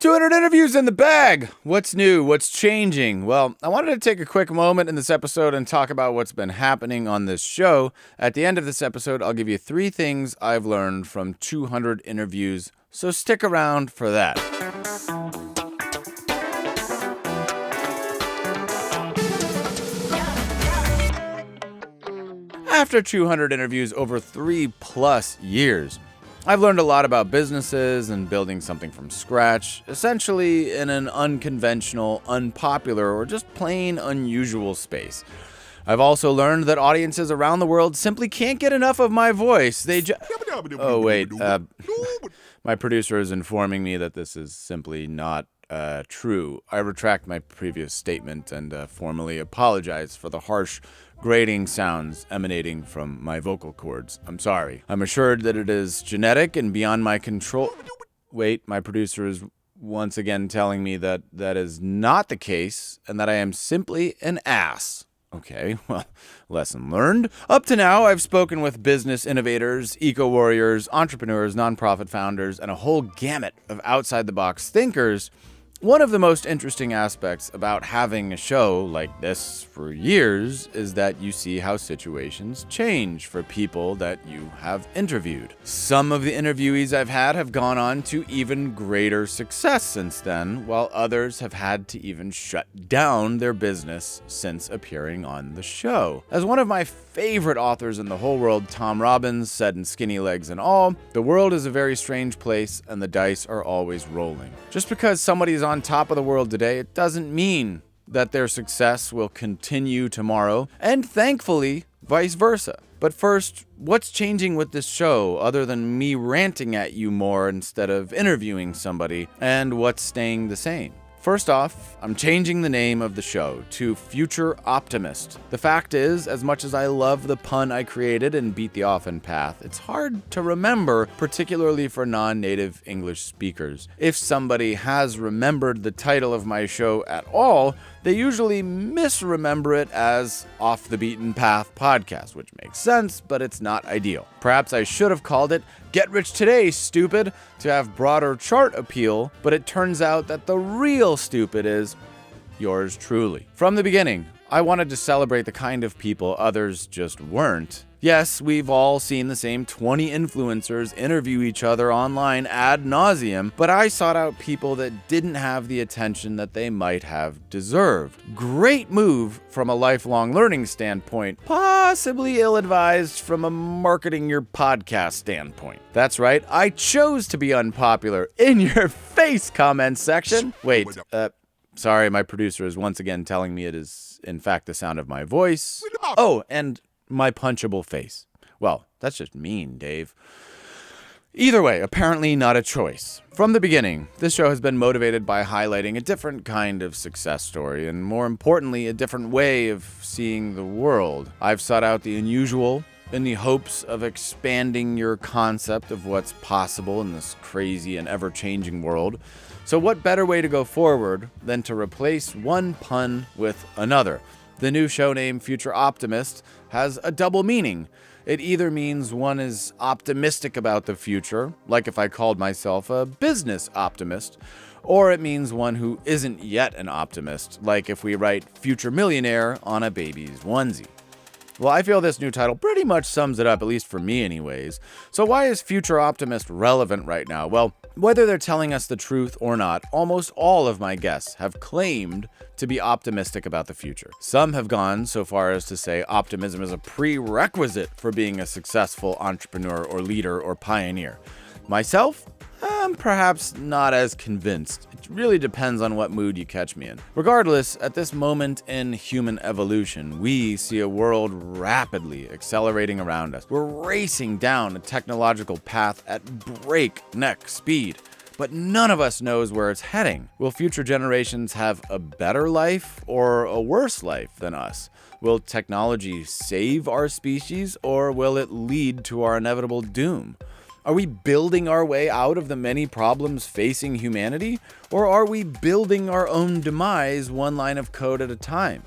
200 interviews in the bag. What's new? What's changing? Well, I wanted to take a quick moment in this episode and talk about what's been happening on this show. At the end of this episode, I'll give you 3 things I've learned from 200 interviews, so stick around for that. After 200 interviews over 3+ years, I've learned a lot about businesses and building something from scratch, essentially in an unconventional, unpopular, or just plain unusual space. I've also learned that audiences around the world simply can't get enough of my voice. Oh, wait. My producer is informing me that this is simply not true. I retract my previous statement and formally apologize for the harsh grating sounds emanating from my vocal cords. I'm sorry. I'm assured that it is genetic and beyond my control. Wait, my producer is once again telling me that that is not the case and that I am simply an ass. Okay, well, lesson learned. Up to now, I've spoken with business innovators, eco-warriors, entrepreneurs, nonprofit founders, and a whole gamut of outside-the-box thinkers. One of the most interesting aspects about having a show like this for years is that you see how situations change for people that you have interviewed. Some of the interviewees I've had have gone on to even greater success since then, while others have had to even shut down their business since appearing on the show. As one of my favorite authors in the whole world, Tom Robbins, said in Skinny Legs and All, the world is a very strange place and the dice are always rolling. Just because somebody is on top of the world today, it doesn't mean that their success will continue tomorrow, and thankfully, vice versa. But first, what's changing with this show other than me ranting at you more instead of interviewing somebody, and what's staying the same? First off, I'm changing the name of the show to Future Optimist. The fact is, as much as I love the pun I created in Beat the Often Path, it's hard to remember, particularly for non-native English speakers. If somebody has remembered the title of my show at all, they usually misremember it as Off the Beaten Path Podcast, which makes sense, but it's not ideal. Perhaps I should have called it Get Rich Today, Stupid, to have broader chart appeal, but it turns out that the real stupid is yours truly. From the beginning, I wanted to celebrate the kind of people others just weren't. Yes, we've all seen the same 20 influencers interview each other online ad nauseum, but I sought out people that didn't have the attention that they might have deserved. Great move from a lifelong learning standpoint, possibly ill-advised from a marketing your podcast standpoint. That's right, I chose to be unpopular. In your face, comment section. Wait, sorry, my producer is once again telling me it is, in fact, the sound of my voice. Oh, and my punchable face. Well, that's just mean, Dave. Either way, apparently not a choice. From the beginning, this show has been motivated by highlighting a different kind of success story, and more importantly, a different way of seeing the world. I've sought out the unusual in the hopes of expanding your concept of what's possible in this crazy and ever-changing world. So what better way to go forward than to replace one pun with another? The new show name, Future Optimist, has a double meaning. It either means one is optimistic about the future, like if I called myself a business optimist, or it means one who isn't yet an optimist, like if we write future millionaire on a baby's onesie. Well, I feel this new title pretty much sums it up, at least for me anyways. So why is Future Optimist relevant right now? Well, whether they're telling us the truth or not, almost all of my guests have claimed to be optimistic about the future. Some have gone so far as to say optimism is a prerequisite for being a successful entrepreneur or leader or pioneer. Myself, I'm perhaps not as convinced. It really depends on what mood you catch me in. Regardless, at this moment in human evolution, we see a world rapidly accelerating around us. We're racing down a technological path at breakneck speed, but none of us knows where it's heading. Will future generations have a better life or a worse life than us? Will technology save our species, or will it lead to our inevitable doom? Are we building our way out of the many problems facing humanity, or are we building our own demise one line of code at a time?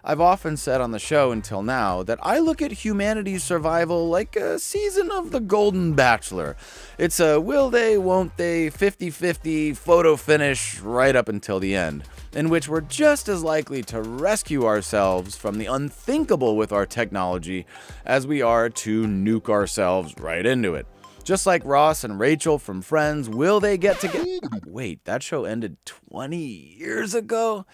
I've often said on the show until now that I look at humanity's survival like a season of The Golden Bachelor. It's a will they, won't they, 50-50 photo finish right up until the end, in which we're just as likely to rescue ourselves from the unthinkable with our technology as we are to nuke ourselves right into it. Just like Ross and Rachel from Friends, will they get together? Wait, that show ended 20 years ago?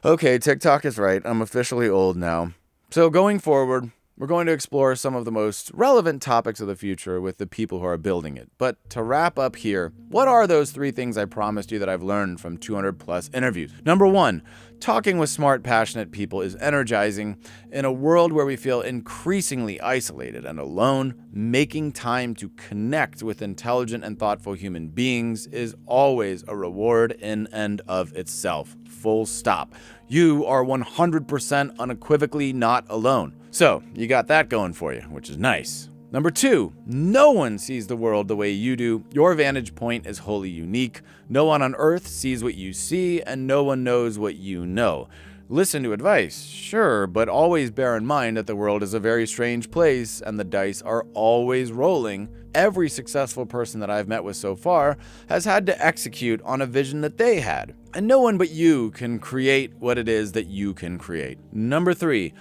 Okay, TikTok is right. I'm officially old now. So going forward, we're going to explore some of the most relevant topics of the future with the people who are building it. But to wrap up here, what are those 3 things I promised you that I've learned from 200 plus interviews? Number 1, talking with smart, passionate people is energizing. In a world where we feel increasingly isolated and alone, making time to connect with intelligent and thoughtful human beings is always a reward in and of itself. Full stop. You are 100% unequivocally not alone. So, you got that going for you, which is nice. Number 2, no one sees the world the way you do. Your vantage point is wholly unique. No one on earth sees what you see, and no one knows what you know. Listen to advice, sure, but always bear in mind that the world is a very strange place, and the dice are always rolling. Every successful person that I've met with so far has had to execute on a vision that they had, and no one but you can create what it is that you can create. Number 3,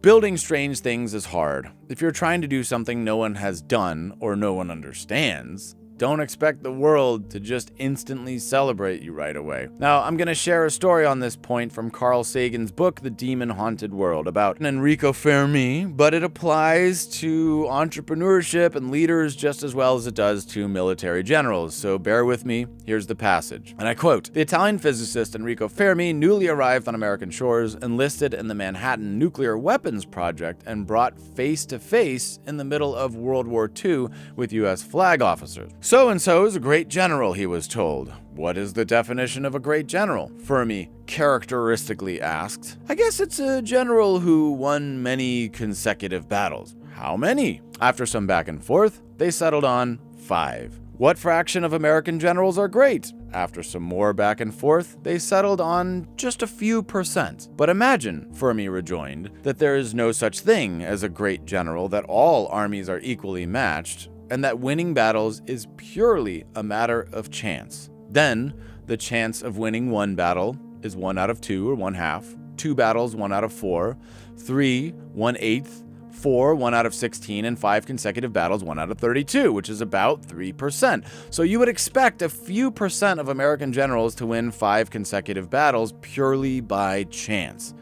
building strange things is hard. If you're trying to do something no one has done or no one understands, don't expect the world to just instantly celebrate you right away. Now, I'm going to share a story on this point from Carl Sagan's book, The Demon-Haunted World, about Enrico Fermi, but it applies to entrepreneurship and leaders just as well as it does to military generals, so bear with me. Here's the passage, and I quote, "The Italian physicist Enrico Fermi newly arrived on American shores, enlisted in the Manhattan Nuclear Weapons Project, and brought face-to-face in the middle of World War II with U.S. flag officers. So-and-so is a great general, he was told. What is the definition of a great general? Fermi characteristically asked. I guess it's a general who won many consecutive battles. How many? After some back and forth, they settled on 5. What fraction of American generals are great? After some more back and forth, they settled on just a few percent. But imagine, Fermi rejoined, that there is no such thing as a great general, that all armies are equally matched, and that winning battles is purely a matter of chance. Then, the chance of winning one battle is 1 out of 2 or 1/2, 2 battles 1 out of 4, 3 1/8, 4 1 out of 16, and 5 consecutive battles 1 out of 32, which is about 3%. So you would expect a few percent of American generals to win 5 consecutive battles purely by chance.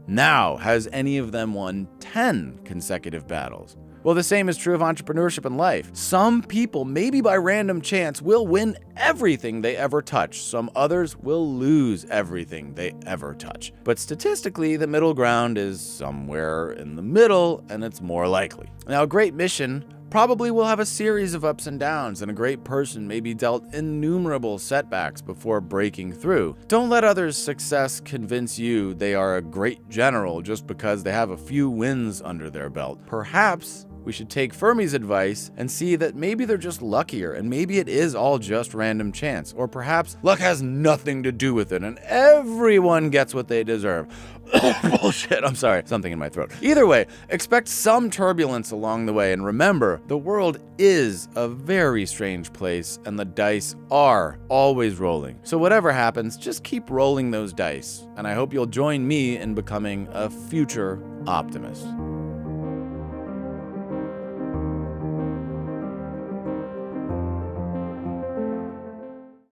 Now, has any of them won 10 consecutive battles? Well, the same is true of entrepreneurship and life. Some people, maybe by random chance, will win everything they ever touch. Some others will lose everything they ever touch. But statistically, the middle ground is somewhere in the middle, and it's more likely. Now, a great mission probably will have a series of ups and downs, and a great person may be dealt innumerable setbacks before breaking through. Don't let others' success convince you they are a great general just because they have a few wins under their belt. Perhaps we should take Fermi's advice and see that maybe they're just luckier, and maybe it is all just random chance. Or perhaps luck has nothing to do with it, and everyone gets what they deserve. Bullshit, I'm sorry, something in my throat. Either way, expect some turbulence along the way, and remember, the world is a very strange place, and the dice are always rolling. So whatever happens, just keep rolling those dice, and I hope you'll join me in becoming a future optimist.